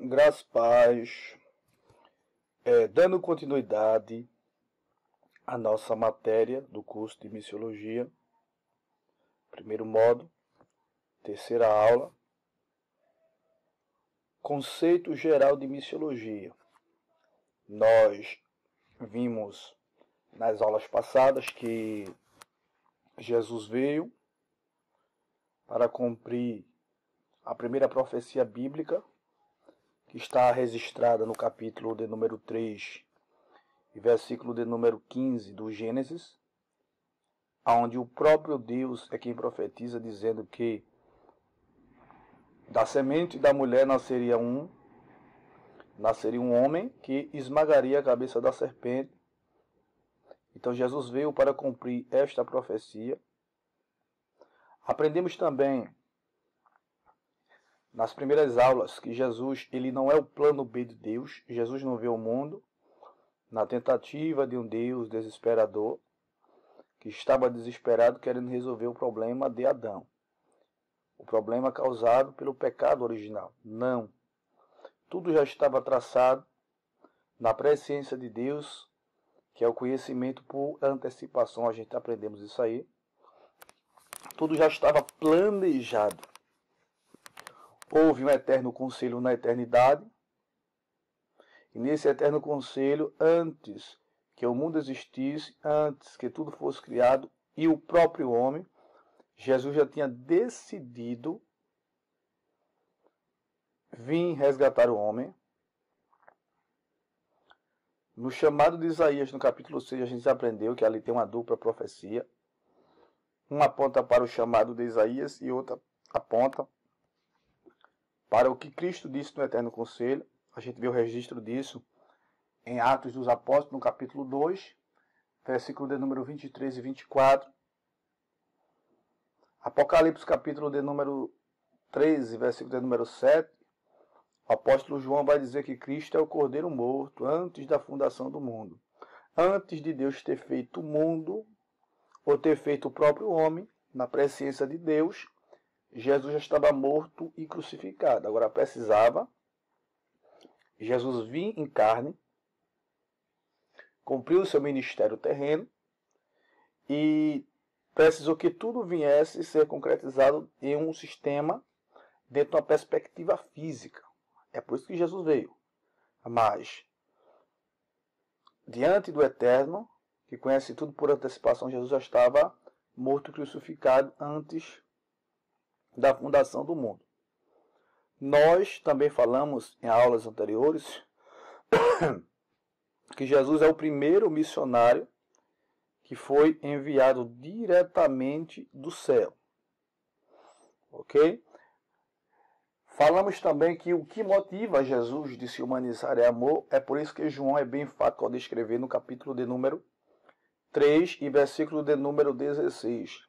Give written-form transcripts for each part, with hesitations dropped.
Graças a paz, dando continuidade à nossa matéria do curso de Missiologia, primeiro módulo, terceira aula, conceito geral de Missiologia. Nós vimos nas aulas passadas que Jesus veio para cumprir a primeira profecia bíblica, que está registrada no capítulo de número 3 e versículo de número 15 do Gênesis, onde o próprio Deus é quem profetiza, dizendo que da semente da mulher nasceria um homem que esmagaria a cabeça da serpente. Então Jesus veio para cumprir esta profecia. Aprendemos também nas primeiras aulas que Jesus ele não é o plano B de Deus. Jesus não vê o mundo na tentativa de um Deus desesperador que estava desesperado querendo resolver o problema de Adão. O problema causado pelo pecado original. Não. Tudo já estava traçado na presciência de Deus, que é o conhecimento por antecipação. A gente aprendemos isso aí. Tudo já estava planejado. Houve um eterno conselho na eternidade. E nesse eterno conselho, antes que o mundo existisse, antes que tudo fosse criado, e o próprio homem, Jesus já tinha decidido vir resgatar o homem. No chamado de Isaías, no capítulo 6, a gente aprendeu que ali tem uma dupla profecia. Uma aponta para o chamado de Isaías e outra aponta para o que Cristo disse no Eterno Conselho. A gente vê o registro disso em Atos dos Apóstolos, no capítulo 2, versículo de número 23 e 24. Apocalipse, capítulo de número 13, versículo de número 7. O apóstolo João vai dizer que Cristo é o Cordeiro morto antes da fundação do mundo. Antes de Deus ter feito o mundo, ou ter feito o próprio homem, na presciência de Deus, Jesus já estava morto e crucificado. Agora precisava Jesus vir em carne, cumpriu o seu ministério terreno e precisou que tudo viesse ser concretizado em um sistema dentro de uma perspectiva física. É por isso que Jesus veio. Mas, diante do Eterno, que conhece tudo por antecipação, Jesus já estava morto e crucificado antes da fundação do mundo. Nós também falamos em aulas anteriores que Jesus é o primeiro missionário que foi enviado diretamente do céu. Ok? Falamos também que o que motiva Jesus de se humanizar é amor. É por isso que João é bem enfático ao descrever no capítulo de número 3 e versículo de número 16.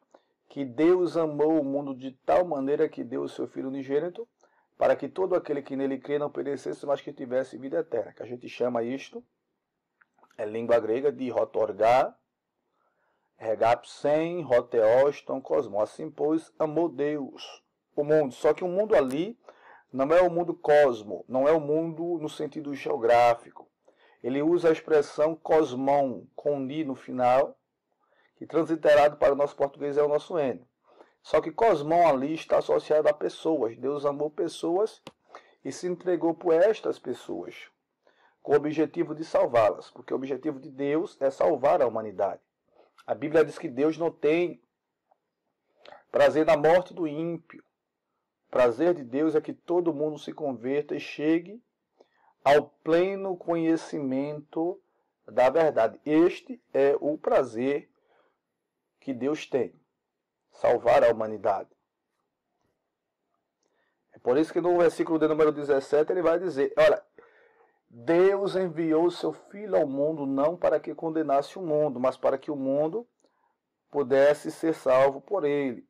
Que Deus amou o mundo de tal maneira que deu o seu Filho unigênito, para que todo aquele que nele crê não perecesse, mas que tivesse vida eterna. Que a gente chama isto, é língua grega, de rotorgá, regapsen, roteoston, cosmos. Assim, pois, amou Deus o mundo. Só que o mundo ali não é o mundo cosmo, não é o mundo no sentido geográfico. Ele usa a expressão cosmon, com ni no final, que transliterado para o nosso português é o nosso N. Só que cosmon ali está associado a pessoas. Deus amou pessoas e se entregou por estas pessoas, com o objetivo de salvá-las, porque o objetivo de Deus é salvar a humanidade. A Bíblia diz que Deus não tem prazer na morte do ímpio. O prazer de Deus é que todo mundo se converta e chegue ao pleno conhecimento da verdade. Este é o prazer que Deus tem, salvar a humanidade. É por isso que no versículo de número 17 ele vai dizer, olha, Deus enviou o seu Filho ao mundo não para que condenasse o mundo, mas para que o mundo pudesse ser salvo por ele,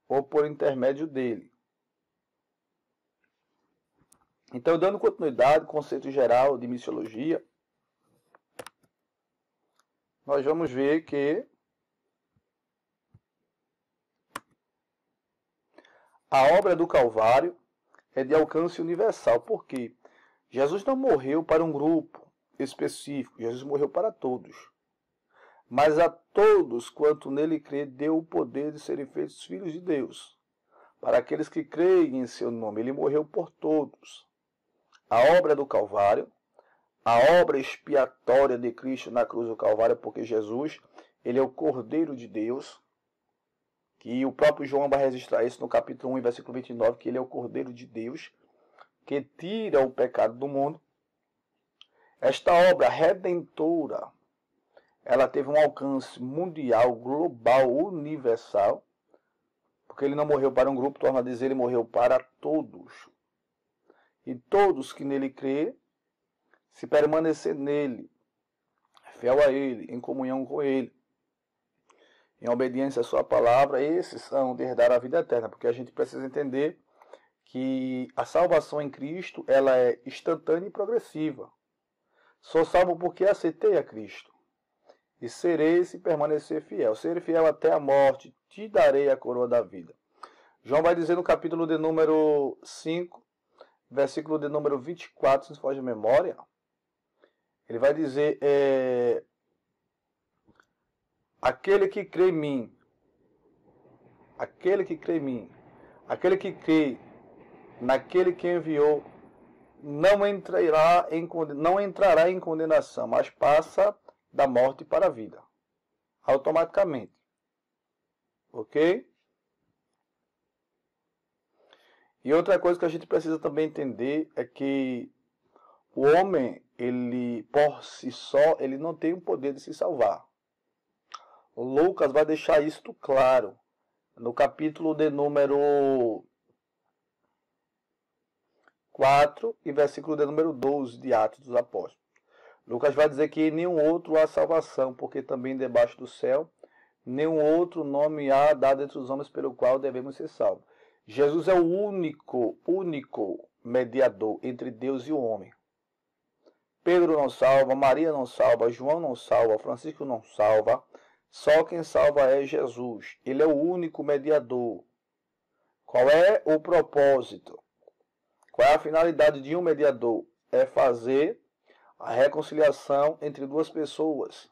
ou por intermédio dele. Então, dando continuidade ao conceito geral de missiologia, nós vamos ver que a obra do Calvário é de alcance universal. Por quê? Jesus não morreu para um grupo específico, Jesus morreu para todos. Mas a todos quanto nele crê, deu o poder de serem feitos filhos de Deus. Para aqueles que creem em seu nome, ele morreu por todos. A obra do Calvário, a obra expiatória de Cristo na cruz do Calvário, porque Jesus, ele é o Cordeiro de Deus, que o próprio João vai registrar isso no capítulo 1, versículo 29, que ele é o Cordeiro de Deus, que tira o pecado do mundo. Esta obra redentora, ela teve um alcance mundial, global, universal, porque ele não morreu para um grupo, torna a dizer, ele morreu para todos. E todos que nele crê, se permanecer nele, fiel a ele, em comunhão com ele, em obediência à sua palavra, esses são de herdar a vida eterna, porque a gente precisa entender que a salvação em Cristo, ela é instantânea e progressiva. Sou salvo porque aceitei a Cristo. E serei se permanecer fiel. Serei fiel até a morte, te darei a coroa da vida. João vai dizer no capítulo de número 5, versículo de número 24, se foge de memória. Ele vai dizer, aquele que crê em mim, aquele que crê em mim, aquele que crê naquele que enviou, não entrará em condenação, mas passa da morte para a vida. Automaticamente. Ok? E outra coisa que a gente precisa também entender é que o homem, ele por si só, ele não tem o poder de se salvar. O Lucas vai deixar isto claro no capítulo de número 4 e versículo de número 12 de Atos dos Apóstolos. Lucas vai dizer que em nenhum outro há salvação, porque também debaixo do céu nenhum outro nome há dado entre os homens pelo qual devemos ser salvos. Jesus é o único mediador entre Deus e o homem. Pedro não salva, Maria não salva, João não salva, Francisco não salva. Só quem salva é Jesus. Ele é o único mediador. Qual é o propósito? Qual é a finalidade de um mediador? É fazer a reconciliação entre duas pessoas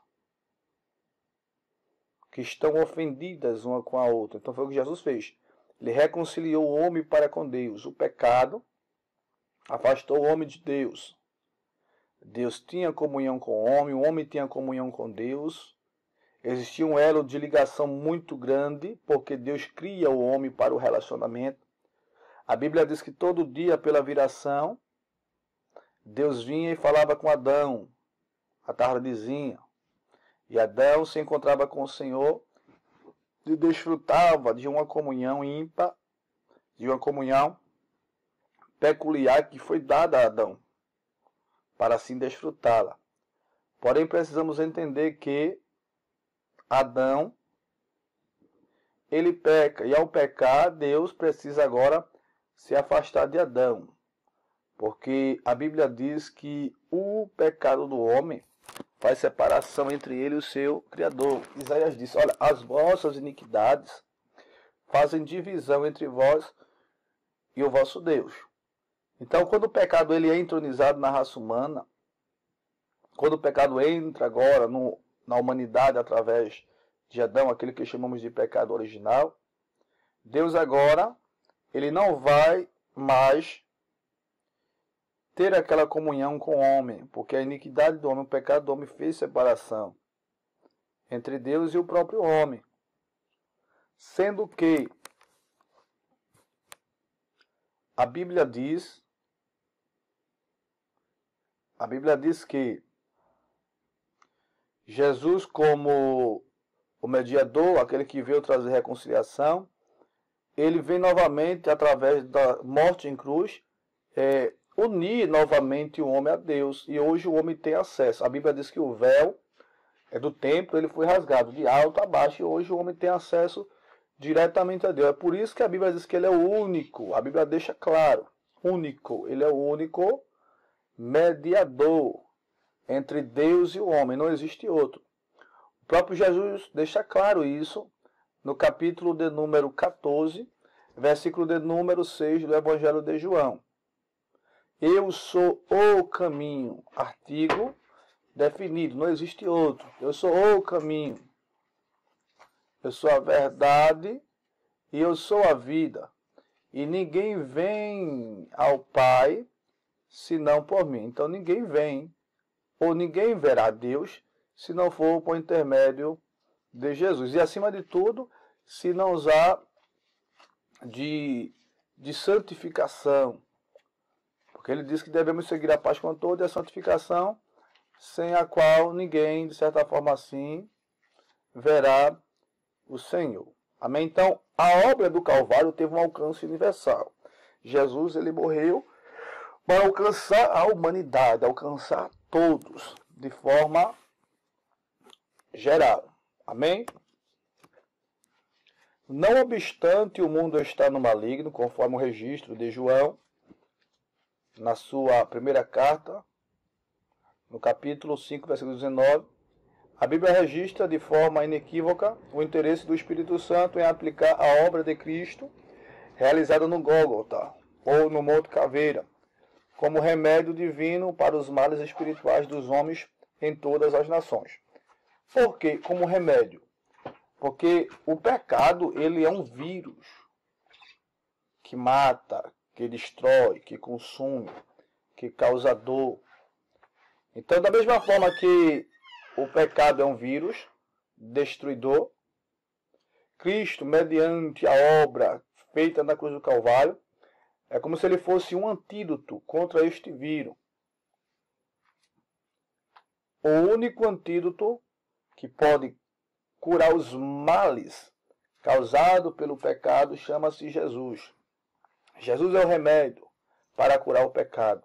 que estão ofendidas uma com a outra. Então foi o que Jesus fez. Ele reconciliou o homem para com Deus. O pecado afastou o homem de Deus. Deus tinha comunhão com o homem tinha comunhão com Deus. Existia um elo de ligação muito grande, porque Deus cria o homem para o relacionamento. A Bíblia diz que todo dia, pela viração, Deus vinha e falava com Adão, à tardezinha. E Adão se encontrava com o Senhor e desfrutava de uma comunhão ímpar, de uma comunhão peculiar que foi dada a Adão, para assim desfrutá-la. Porém, precisamos entender que Adão, ele peca, e ao pecar, Deus precisa agora se afastar de Adão. Porque a Bíblia diz que o pecado do homem faz separação entre ele e o seu Criador. Isaías disse, olha, as vossas iniquidades fazem divisão entre vós e o vosso Deus. Então, quando o pecado ele é entronizado na raça humana, quando o pecado entra agora na humanidade através de Adão, aquele que chamamos de pecado original, Deus agora, ele não vai mais ter aquela comunhão com o homem, porque a iniquidade do homem, o pecado do homem fez separação entre Deus e o próprio homem. Sendo que a Bíblia diz que Jesus, como o mediador, aquele que veio trazer reconciliação, ele vem novamente, através da morte em cruz, unir novamente o homem a Deus. E hoje o homem tem acesso. A Bíblia diz que o véu do templo ele foi rasgado de alto a baixo, e hoje o homem tem acesso diretamente a Deus. É por isso que a Bíblia diz que ele é o único. A Bíblia deixa claro, único. Ele é o único mediador entre Deus e o homem. Não existe outro. O próprio Jesus deixa claro isso no capítulo de número 14, versículo de número 6 do Evangelho de João. Eu sou o caminho, artigo definido, não existe outro. Eu sou o caminho, eu sou a verdade e eu sou a vida. E ninguém vem ao Pai senão por mim. Então ninguém vem, ou ninguém verá Deus, se não for por intermédio de Jesus. E acima de tudo, se não usar de santificação. Porque ele diz que devemos seguir a paz com todos e a santificação, sem a qual ninguém, de certa forma assim, verá o Senhor. Amém? Então, a obra do Calvário teve um alcance universal. Jesus, ele morreu para alcançar a humanidade, alcançar todos, de forma geral. Amém? Não obstante o mundo estar no maligno, conforme o registro de João, na sua primeira carta, no capítulo 5, versículo 19, a Bíblia registra de forma inequívoca o interesse do Espírito Santo em aplicar a obra de Cristo realizada no Gólgota, ou no Monte Caveira, como remédio divino para os males espirituais dos homens em todas as nações. Por quê? Como remédio? Porque o pecado, ele é um vírus que mata, que destrói, que consome, que causa dor. Então, da mesma forma que o pecado é um vírus destruidor, Cristo, mediante a obra feita na cruz do Calvário, é como se ele fosse um antídoto contra este vírus. O único antídoto que pode curar os males causados pelo pecado chama-se Jesus. Jesus é o remédio para curar o pecado.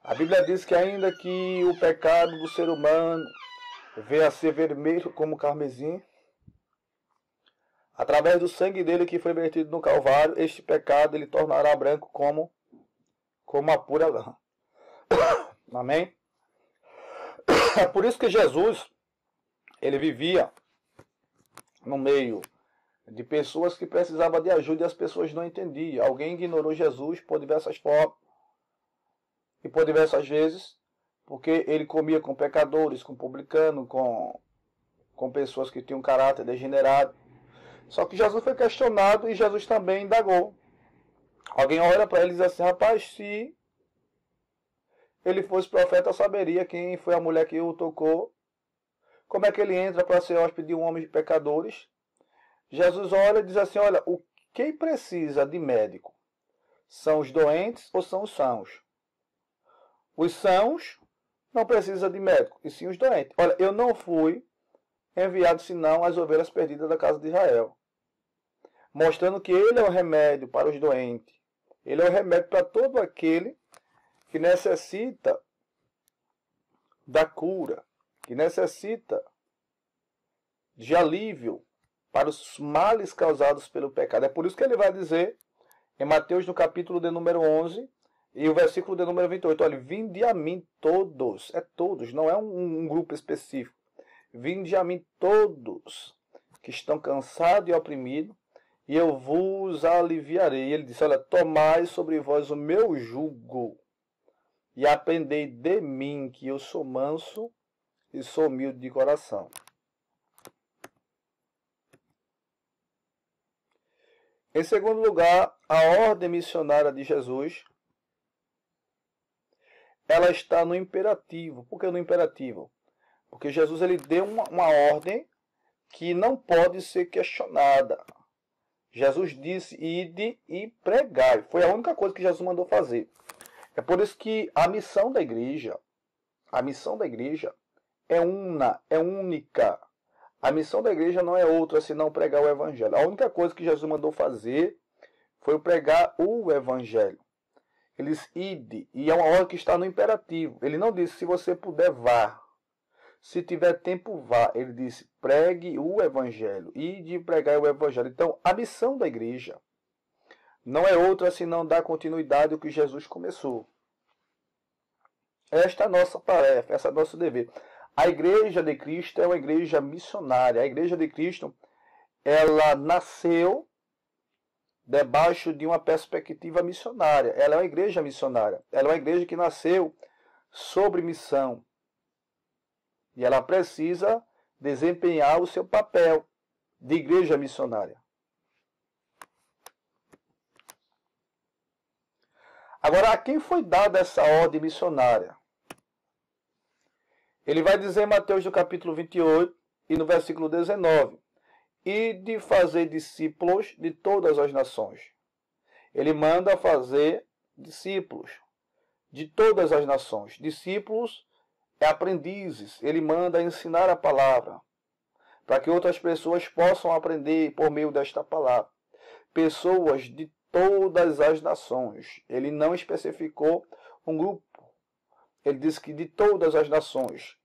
A Bíblia diz que ainda que o pecado do ser humano venha a ser vermelho como carmesim, através do sangue dele que foi vertido no Calvário, este pecado ele tornará branco como a pura lã. Amém? É por isso que Jesus, ele vivia no meio de pessoas que precisavam de ajuda e as pessoas não entendiam. Alguém ignorou Jesus por diversas formas e por diversas vezes, porque ele comia com pecadores, com publicanos, com pessoas que tinham caráter degenerado. Só que Jesus foi questionado e Jesus também indagou. Alguém olha para ele e diz assim: rapaz, se ele fosse profeta, saberia quem foi a mulher que o tocou. Como é que ele entra para ser hóspede de um homem de pecadores? Jesus olha e diz assim: olha, quem precisa de médico? São os doentes ou são os sãos? Os sãos não precisam de médico, e sim os doentes. Olha, eu não fui enviado senão as ovelhas perdidas da casa de Israel. Mostrando que ele é o remédio para os doentes. Ele é o remédio para todo aquele que necessita da cura, que necessita de alívio para os males causados pelo pecado. É por isso que ele vai dizer, em Mateus, no capítulo de número 11, e o versículo de número 28, olha, vinde a mim todos, é todos, não é um grupo específico. Vinde a mim todos que estão cansados e oprimidos, e eu vos aliviarei. Ele disse, olha, tomai sobre vós o meu jugo, e aprendei de mim, que eu sou manso e sou humilde de coração. Em segundo lugar, a ordem missionária de Jesus, ela está no imperativo. Por que no imperativo? Porque Jesus ele deu uma ordem que não pode ser questionada. Jesus disse, ide e pregai. Foi a única coisa que Jesus mandou fazer. É por isso que a missão da igreja é única. A missão da igreja não é outra senão pregar o evangelho. A única coisa que Jesus mandou fazer foi pregar o evangelho. Ele disse, ide, e é uma ordem que está no imperativo. Ele não disse, se você puder, vá. Se tiver tempo, vá. Ele disse, pregue o evangelho. Ide pregar o evangelho. Então, a missão da igreja não é outra senão dar continuidade ao que Jesus começou. Esta é a nossa tarefa, esse é o nosso dever. A igreja de Cristo é uma igreja missionária. A igreja de Cristo, ela nasceu debaixo de uma perspectiva missionária. Ela é uma igreja missionária. Ela é uma igreja que nasceu sobre missão. E ela precisa desempenhar o seu papel de igreja missionária. Agora, a quem foi dada essa ordem missionária? Ele vai dizer em Mateus, no capítulo 28 e no versículo 19, e de fazer discípulos de todas as nações. Ele manda fazer discípulos de todas as nações. Discípulos é aprendizes. Ele manda ensinar a palavra, para que outras pessoas possam aprender por meio desta palavra. Pessoas de todas as nações. Ele não especificou um grupo. Ele disse que de todas as nações.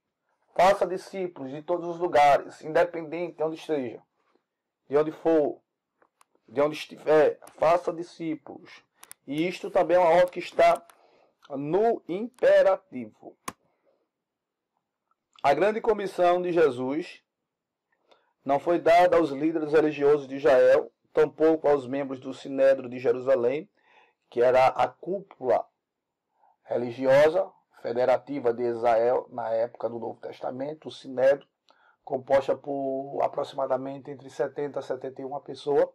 Faça discípulos de todos os lugares, independente de onde esteja, de onde for, de onde estiver. Faça discípulos. E isto também é uma ordem que está no imperativo. A grande comissão de Jesus não foi dada aos líderes religiosos de Israel, tampouco aos membros do Sinédrio de Jerusalém, que era a cúpula religiosa federativa de Israel na época do Novo Testamento, o Sinédrio, composta por aproximadamente entre 70 a 71 pessoas,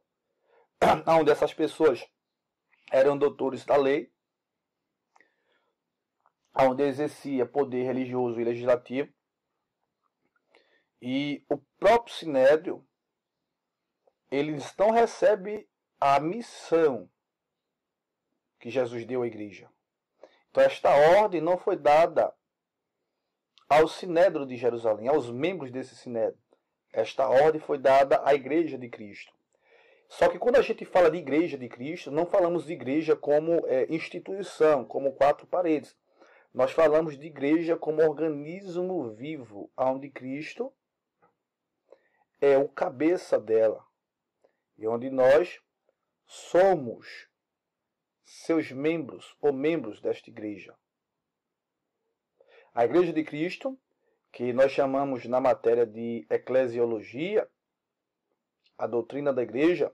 onde essas pessoas eram doutores da lei, onde exercia poder religioso e legislativo, e o próprio Sinédrio, eles não recebem a missão que Jesus deu à igreja. Então esta ordem não foi dada ao Sinédrio de Jerusalém, aos membros desse Sinédrio. Esta ordem foi dada à igreja de Cristo. Só que quando a gente fala de igreja de Cristo, não falamos de igreja como instituição, como quatro paredes. Nós falamos de igreja como organismo vivo, onde Cristo é o cabeça dela. E onde nós somos seus membros ou membros desta igreja. A igreja de Cristo, que nós chamamos na matéria de eclesiologia, a doutrina da igreja,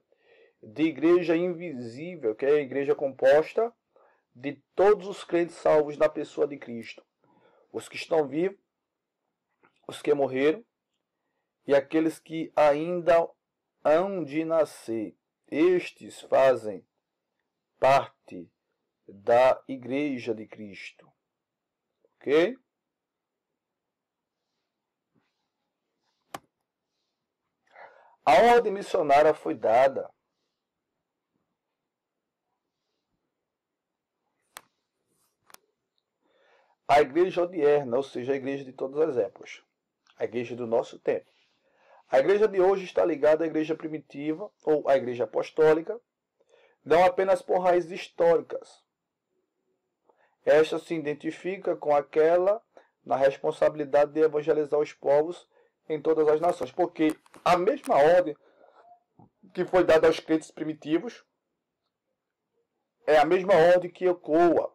de igreja invisível, que é a igreja composta de todos os crentes salvos na pessoa de Cristo. Os que estão vivos, os que morreram e aqueles que ainda hão de nascer. Estes fazem parte da igreja de Cristo. Ok? A ordem missionária foi dada à igreja odierna, ou seja, a igreja de todas as épocas. A igreja do nosso tempo. A igreja de hoje está ligada à igreja primitiva, ou à igreja apostólica, não apenas por raízes históricas. Esta se identifica com aquela na responsabilidade de evangelizar os povos em todas as nações. Porque a mesma ordem que foi dada aos crentes primitivos é a mesma ordem que ecoa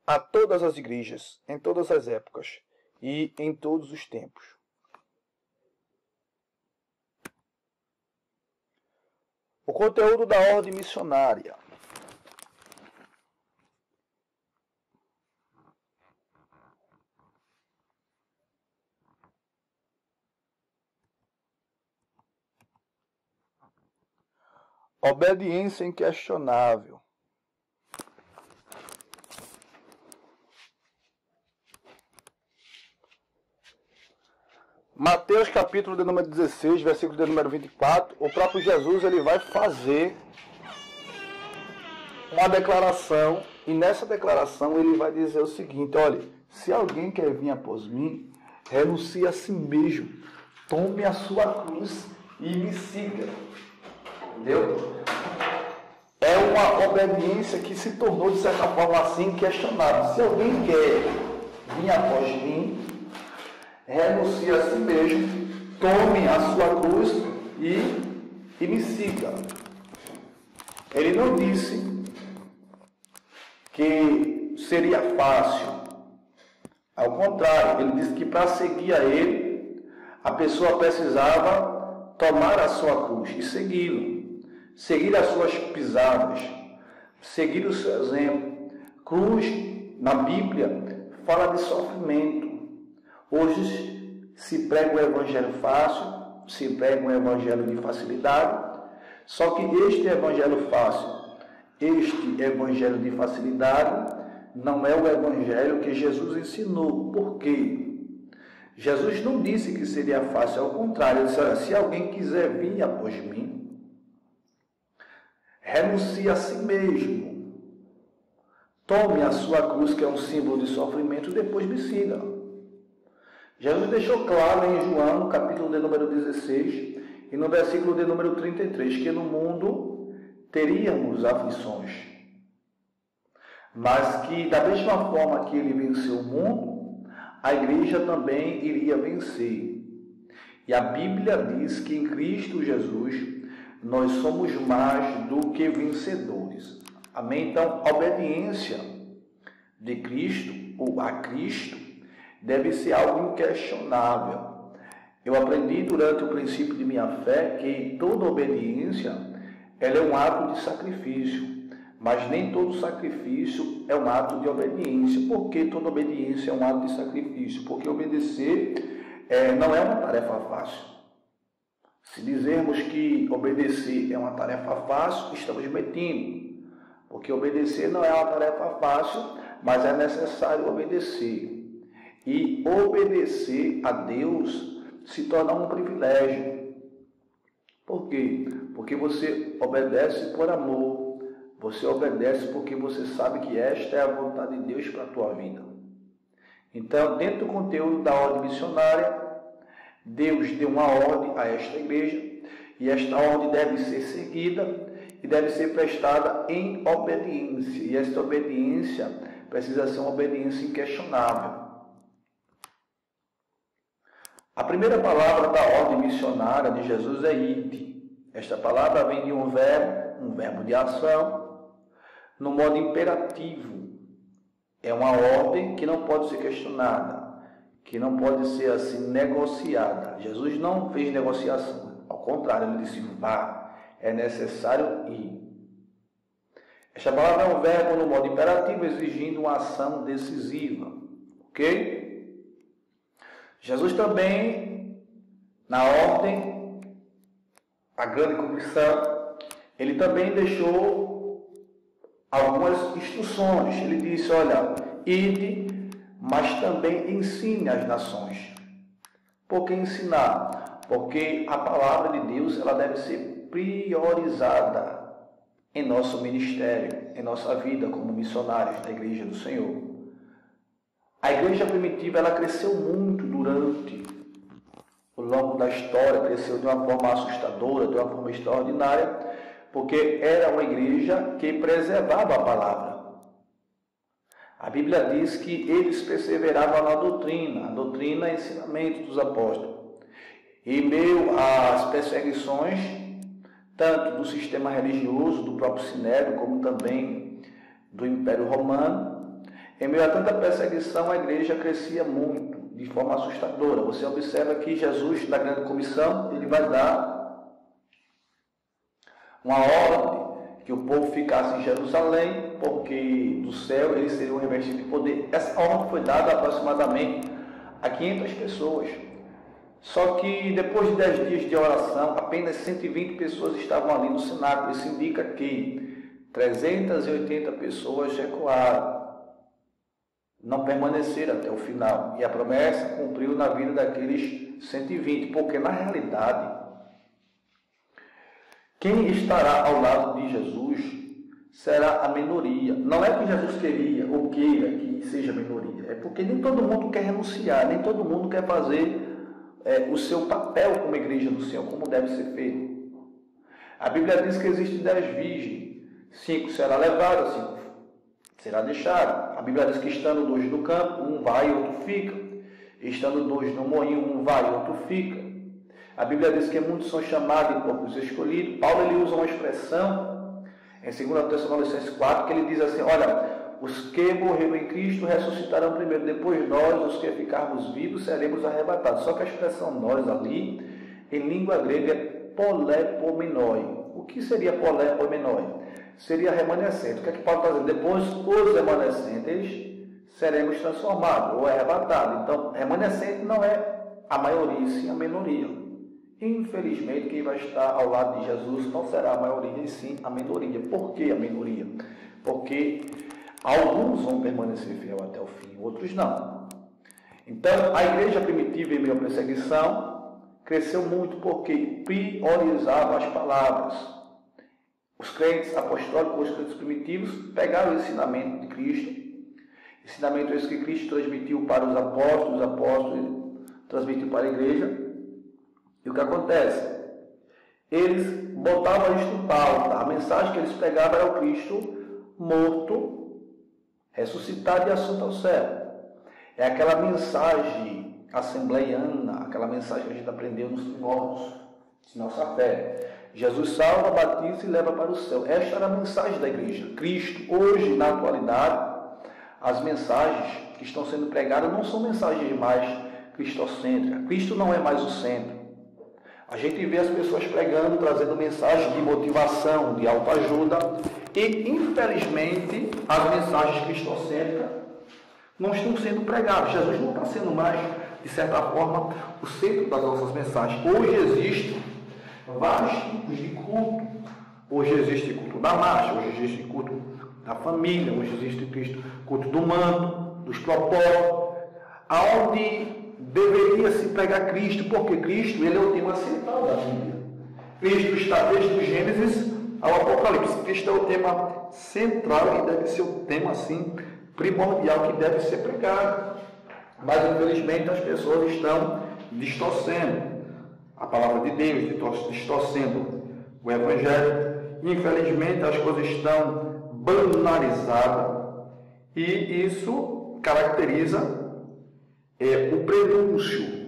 a todas as igrejas, em todas as épocas e em todos os tempos. O conteúdo da ordem missionária. Obediência inquestionável. Mateus capítulo de número 16, versículo de número 24, o próprio Jesus ele vai fazer uma declaração, e nessa declaração ele vai dizer o seguinte: olha, se alguém quer vir após mim, renuncie a si mesmo, tome a sua cruz e me siga. Entendeu? É uma obediência que se tornou, de certa forma, assim, questionável. Se alguém quer vir após mim, renuncie a si mesmo, tome a sua cruz e me siga. Ele não disse que seria fácil. Ao contrário, ele disse que para seguir a ele, a pessoa precisava tomar a sua cruz e segui-lo. seguir as suas pisadas, seguir o seu exemplo. Cruz, na Bíblia, fala de sofrimento. Hoje se prega o evangelho fácil, se prega um evangelho de facilidade, só que este evangelho fácil, este evangelho de facilidade, não é o evangelho que Jesus ensinou. Por quê? Jesus não disse que seria fácil, ao contrário, ele disse: olha, se alguém quiser vir após mim, renuncie a si mesmo, tome a sua cruz, que é um símbolo de sofrimento, e depois me siga. Jesus deixou claro em João, no capítulo de número 16, e no versículo de número 33, que no mundo teríamos aflições, mas que da mesma forma que ele venceu o mundo, a igreja também iria vencer. E a Bíblia diz que em Cristo Jesus nós somos mais do que vencedores. Amém? Então, a obediência de Cristo, ou a Cristo, deve ser algo inquestionável. Eu aprendi durante o princípio de minha fé que toda obediência ela é um ato de sacrifício, mas nem todo sacrifício é um ato de obediência. Por que toda obediência é um ato de sacrifício? Porque obedecer não é uma tarefa fácil. Se dizermos que obedecer é uma tarefa fácil, estamos mentindo. Porque obedecer não é uma tarefa fácil, mas é necessário obedecer. E obedecer a Deus se torna um privilégio. Por quê? Porque você obedece por amor. Você obedece porque você sabe que esta é a vontade de Deus para a tua vida. Então, dentro do conteúdo da ordem missionária, Deus deu uma ordem a esta igreja, e esta ordem deve ser seguida e deve ser prestada em obediência. E esta obediência precisa ser uma obediência inquestionável. A primeira palavra da ordem missionária de Jesus é ide. Esta palavra vem de um verbo de ação, no modo imperativo. É uma ordem que não pode ser questionada, que não pode ser assim negociada. Jesus não fez negociação, ao contrário, ele disse: vá, é necessário ir. Esta palavra é um verbo no modo imperativo, exigindo uma ação decisiva. Ok? Jesus também, na ordem, a grande comissão, ele também deixou algumas instruções. Ele disse: olha, ide, mas também ensine as nações. Por que ensinar? Porque a palavra de Deus ela deve ser priorizada em nosso ministério, em nossa vida como missionários da Igreja do Senhor. A igreja primitiva ela cresceu muito durante o longo da história, cresceu de uma forma assustadora, de uma forma extraordinária, porque era uma igreja que preservava a palavra. A Bíblia diz que eles perseveravam na doutrina, a doutrina é ensinamento dos apóstolos. E em meio às perseguições, tanto do sistema religioso, do próprio Sinédrio, como também do Império Romano, em meio a tanta perseguição, a igreja crescia muito, de forma assustadora. Você observa que Jesus, na grande comissão, ele vai dar uma ordem que o povo ficasse em Jerusalém, porque do céu eles seriam revestidos de poder. Essa ordem foi dada aproximadamente a 500 pessoas. Só que depois de 10 dias de oração, apenas 120 pessoas estavam ali no cenáculo. Isso indica que 380 pessoas recuaram, não permaneceram até o final. E a promessa cumpriu na vida daqueles 120, porque na realidade, quem estará ao lado de Jesus será a minoria. Não é que Jesus queria ou queira que seja minoria, é porque nem todo mundo quer renunciar, nem todo mundo quer fazer o seu papel como igreja do Senhor, como deve ser feito. A Bíblia diz que existem 10 virgens, 5 será levada, 5 será deixada. A Bíblia diz que estando 2 no campo, um vai e outro fica. Estando 2 no moinho, um vai e outro fica. A Bíblia diz que muitos são chamados e poucos escolhidos. Paulo ele usa uma expressão em 2 Tessalonicenses 4, que ele diz assim: olha, os que morreram em Cristo ressuscitarão primeiro, depois nós, os que ficarmos vivos, seremos arrebatados. Só que a expressão nós ali, em língua grega, é polepomenoi. O que seria poimenoi? Seria remanescente. O que é que Paulo está dizendo? Depois, os remanescentes seremos transformados ou arrebatados. Então, remanescente não é a maioria, e sim a minoria. Infelizmente, quem vai estar ao lado de Jesus não será a maioria, e sim a minoria. Por que a minoria? Porque alguns vão permanecer fiel até o fim, outros não. Então, a igreja primitiva, em meio à perseguição, cresceu muito porque priorizava as palavras. Os crentes apostólicos, os crentes primitivos, pegaram o ensinamento de Cristo, ensinamento esse que Cristo transmitiu para os apóstolos transmitiu para a igreja. E o que acontece? Eles botavam isto em pauta. A mensagem que eles pegavam era o Cristo morto, ressuscitado e assunto ao céu. É aquela mensagem assembleiana, aquela mensagem que a gente aprendeu nos primórdios de nossa fé. Jesus salva, batiza e leva para o céu. Esta era a mensagem da igreja. Cristo, hoje, na atualidade, as mensagens que estão sendo pregadas não são mensagens mais cristocêntricas. Cristo não é mais o centro. A gente vê as pessoas pregando, trazendo mensagens de motivação, de autoajuda, e, infelizmente, as mensagens cristocêntricas não estão sendo pregadas. Jesus não está sendo mais, de certa forma, o centro das nossas mensagens. Hoje existem vários tipos de culto. Hoje existe culto da marcha, hoje existe culto da família, hoje existe culto do manto, dos propósitos, aonde deveria se pregar Cristo, porque Cristo ele é o tema central da Bíblia. Cristo está desde o Gênesis ao Apocalipse. Cristo é o tema central e deve ser o tema assim primordial que deve ser pregado. Mas infelizmente as pessoas estão distorcendo a palavra de Deus, distorcendo o Evangelho. Infelizmente as coisas estão banalizadas e isso caracteriza o prenúncio.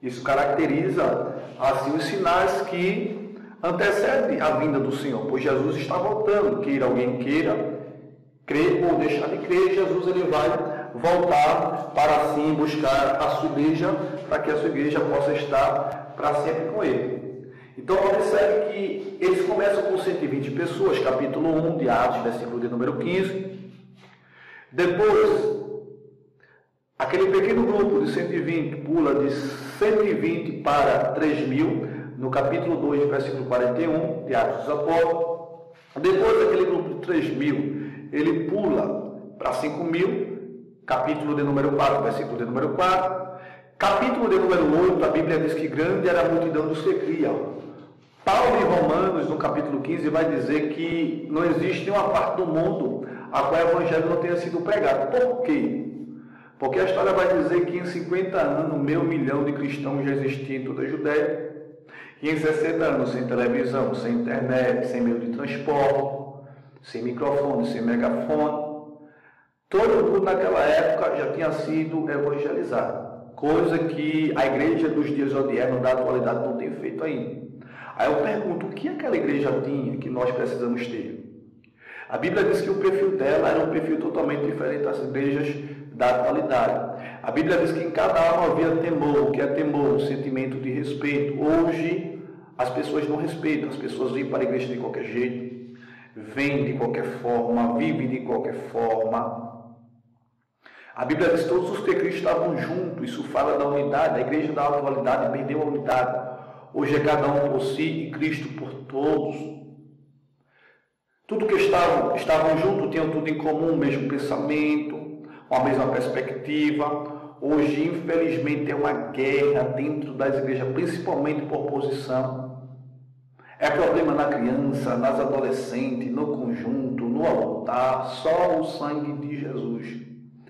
Isso caracteriza assim os sinais que antecedem a vinda do Senhor, pois Jesus está voltando. Queira alguém queira crer ou deixar de crer, Jesus ele vai voltar para assim buscar a sua igreja, para que a sua igreja possa estar para sempre com ele. Então observe que eles começam com 120 pessoas, capítulo 1 de Atos, versículo de número 15. Depois aquele pequeno grupo de 120 pula de 120 para 3.000, no capítulo 2, versículo 41, de Atos dos Apóstolos. Depois, aquele grupo de 3.000, ele pula para 5.000, capítulo de número 4, versículo de número 4. Capítulo de número 8, a Bíblia diz que grande era a multidão dos que criam. Paulo em Romanos, no capítulo 15, vai dizer que não existe nenhuma parte do mundo a qual o Evangelho não tenha sido pregado. Por quê? Porque a história vai dizer que em 50 anos, 500.000 de cristãos já existiam em toda a Judéia. E em 60 anos, sem televisão, sem internet, sem meio de transporte, sem microfone, sem megafone, todo mundo naquela época já tinha sido evangelizado. Coisa que a igreja dos dias odiernos, da atualidade, não tem feito ainda. Aí eu pergunto, o que aquela igreja tinha que nós precisamos ter? A Bíblia diz que o perfil dela era um perfil totalmente diferente das igrejas da atualidade. A Bíblia diz que em cada alma havia temor. O que é temor? Um sentimento de respeito. Hoje, as pessoas não respeitam. As pessoas vêm para a igreja de qualquer jeito, vêm de qualquer forma, vivem de qualquer forma. A Bíblia diz que todos os que Cristo estavam juntos. Isso fala da unidade. A igreja da atualidade perdeu a unidade. Hoje é cada um por si e Cristo por todos. Tudo que estavam juntos tinham tudo em comum, o mesmo pensamento, a mesma perspectiva. Hoje, infelizmente, é uma guerra dentro das igrejas, principalmente por posição. É problema na criança, nas adolescentes, no conjunto, no altar, só o sangue de Jesus.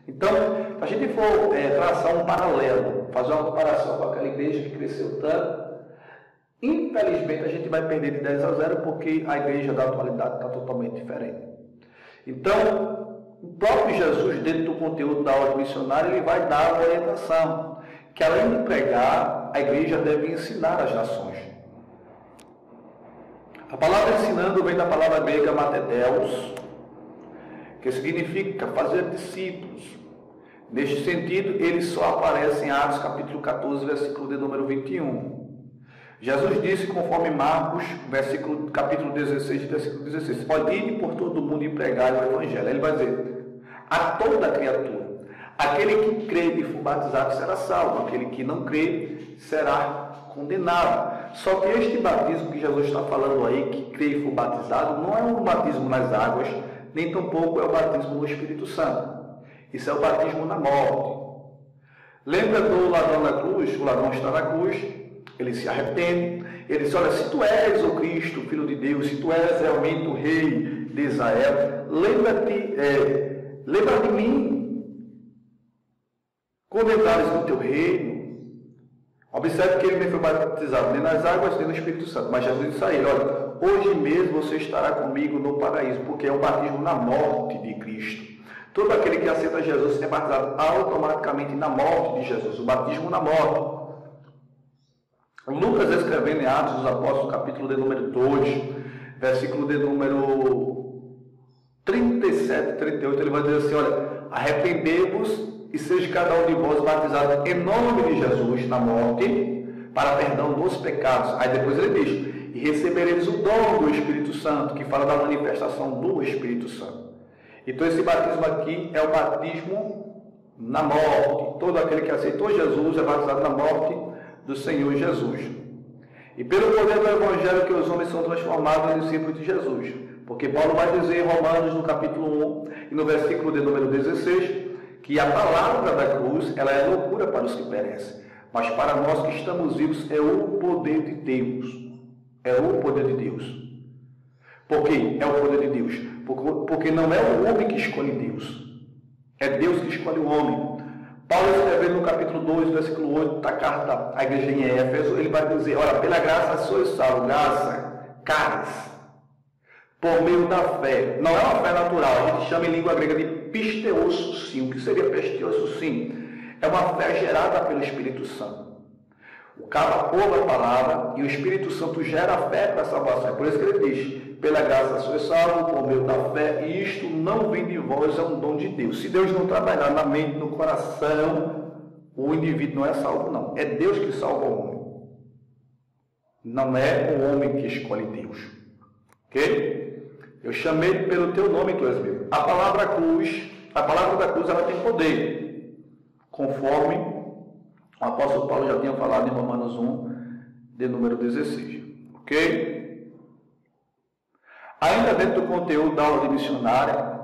Então, se a gente for traçar um paralelo, fazer uma comparação com aquela igreja que cresceu tanto, infelizmente a gente vai perder de 10-0 porque a igreja da atualidade está totalmente diferente. Então, o próprio Jesus, dentro do conteúdo da ordem missionária, ele vai dar a orientação que, além de pregar, a igreja deve ensinar as nações. A palavra ensinando vem da palavra grega matedeus, que significa fazer discípulos. Neste sentido, ele só aparece em Atos capítulo 14, versículo de número 21. Jesus disse, conforme Marcos, capítulo 16, versículo 16, pode ir por todo mundo e pregar o Evangelho. Ele vai dizer, a toda criatura, aquele que crê e for batizado será salvo, aquele que não crê será condenado. Só que este batismo que Jesus está falando aí, que crê e for batizado, não é um batismo nas águas, nem tampouco é o batismo no Espírito Santo. Isso é o batismo na morte. Lembra do ladrão na cruz? O ladrão está na cruz, ele se arrepende, ele diz, olha, se tu és o Cristo, Filho de Deus, se tu és realmente o Rei de Israel, lembra de mim, quando entrares no teu reino. Observe que ele nem foi batizado nem nas águas, nem no Espírito Santo, mas Jesus disse a ele, olha, hoje mesmo você estará comigo no paraíso, porque é o batismo na morte de Cristo. Todo aquele que aceita Jesus é batizado automaticamente na morte de Jesus, o batismo na morte. Lucas, escrevendo em Atos dos Apóstolos, capítulo de número 2, versículo de número 37 e 38, ele vai dizer assim, olha, arrependei-vos e seja cada um de vós batizado em nome de Jesus na morte, para perdão dos pecados. Aí depois ele diz, e recebereis o dom do Espírito Santo, que fala da manifestação do Espírito Santo. Então esse batismo aqui é o batismo na morte. Todo aquele que aceitou Jesus é batizado na morte do Senhor Jesus. E pelo poder do Evangelho que os homens são transformados em discípulos de Jesus. Porque Paulo vai dizer em Romanos, no capítulo 1, e no versículo de número 16, que a palavra da cruz, ela é loucura para os que perecem. Mas para nós que estamos vivos, é o poder de Deus. É o poder de Deus. Por quê? É o poder de Deus. Porque não é o homem que escolhe Deus. É Deus que escolhe o homem. Paulo escrevendo no capítulo 2, versículo 8 da carta à igreja em Éfeso, ele vai dizer, olha, pela graça sois salvos, graça, caris, por meio da fé. Não é uma fé natural, a gente chama em língua grega de pisteoso sim. O que seria pisteoso sim? É uma fé gerada pelo Espírito Santo. O cara ouve a palavra e o Espírito Santo gera a fé para a salvação. É por isso que ele diz, pela graça sois salvos, por meio da fé, e isto não vem de vós, é um dom de Deus. Se Deus não trabalhar na mente, no coração, o indivíduo não é salvo, não. É Deus que salva o homem. Não é o homem que escolhe Deus. Ok? Eu chamei pelo teu nome, tu és meu. A palavra da cruz, ela tem poder. Conforme o apóstolo Paulo já tinha falado em Romanos 1, de número 16. Ok? Ainda dentro do conteúdo da aula de missionária,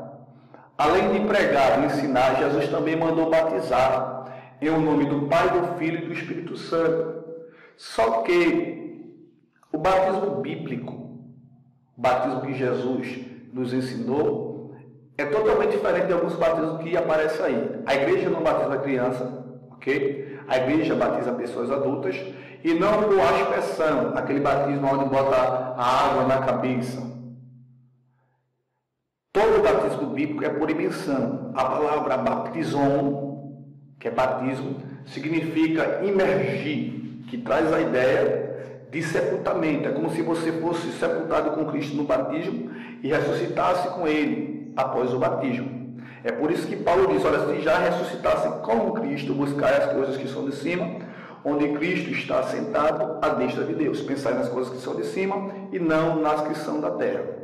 além de pregar e ensinar, Jesus também mandou batizar em nome do Pai, do Filho e do Espírito Santo. Só que o batismo bíblico, o batismo que Jesus nos ensinou, é totalmente diferente de alguns batismos que aparecem aí. A igreja não batiza criança, ok? A igreja batiza pessoas adultas e não por aspersão, aquele batismo onde bota a água na cabeça. Todo batismo bíblico é por imersão. A palavra baptizon, que é batismo, significa imergir, que traz a ideia de sepultamento. É como se você fosse sepultado com Cristo no batismo e ressuscitasse com Ele após o batismo. É por isso que Paulo diz, olha, se já ressuscitasse com Cristo, buscai as coisas que são de cima, onde Cristo está sentado à destra de Deus. Pensai nas coisas que são de cima e não nas que são da terra.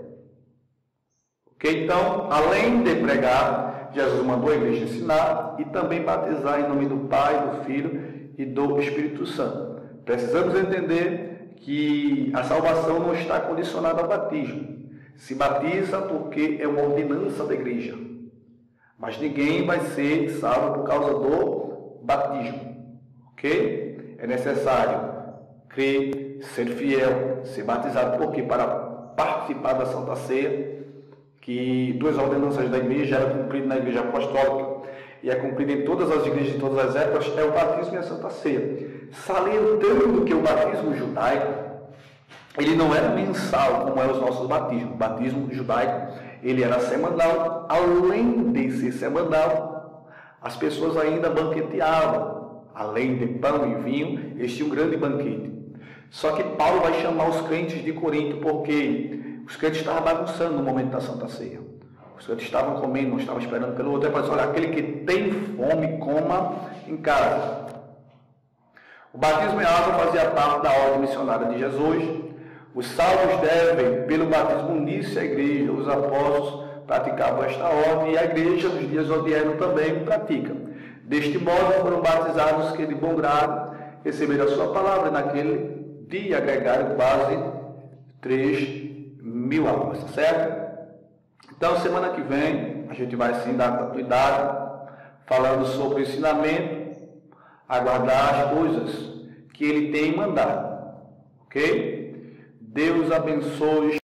Ok? Então, além de pregar, Jesus mandou a igreja ensinar e também batizar em nome do Pai, do Filho e do Espírito Santo. Precisamos entender que a salvação não está condicionada ao batismo. Se batiza porque é uma ordenança da igreja. Mas ninguém vai ser salvo por causa do batismo. Ok? É necessário crer, ser fiel, ser batizado. Por quê? Para participar da Santa Ceia, que duas ordenanças da igreja eram cumpridas na igreja apostólica e é cumprida em todas as igrejas de todas as épocas, é o batismo e a Santa Ceia. Salientando que o batismo judaico, ele não era mensal como é os nossos batismos. O batismo judaico, ele era semanal. Além de ser semanal, as pessoas ainda banqueteavam. Além de pão e vinho, eles tinham um grande banquete. Só que Paulo vai chamar os crentes de Corinto, porque os crentes estavam bagunçando no momento da Santa Ceia. Os crentes estavam comendo, não estavam esperando pelo outro. Ele fala assim, olha, aquele que tem fome, coma em casa. O batismo em água fazia parte da ordem missionária de Jesus. Os salvos devem, pelo batismo, unir-se à igreja. Os apóstolos praticavam esta ordem e a igreja, nos dias odiernos, também pratica. Deste modo, foram batizados que de bom grado receberam a sua palavra. Naquele dia agregaram quase 3.000 almas, tá certo? Então, semana que vem, a gente vai sim dar continuidade, falando sobre o ensinamento, aguardar as coisas que ele tem mandado, ok? Deus abençoe.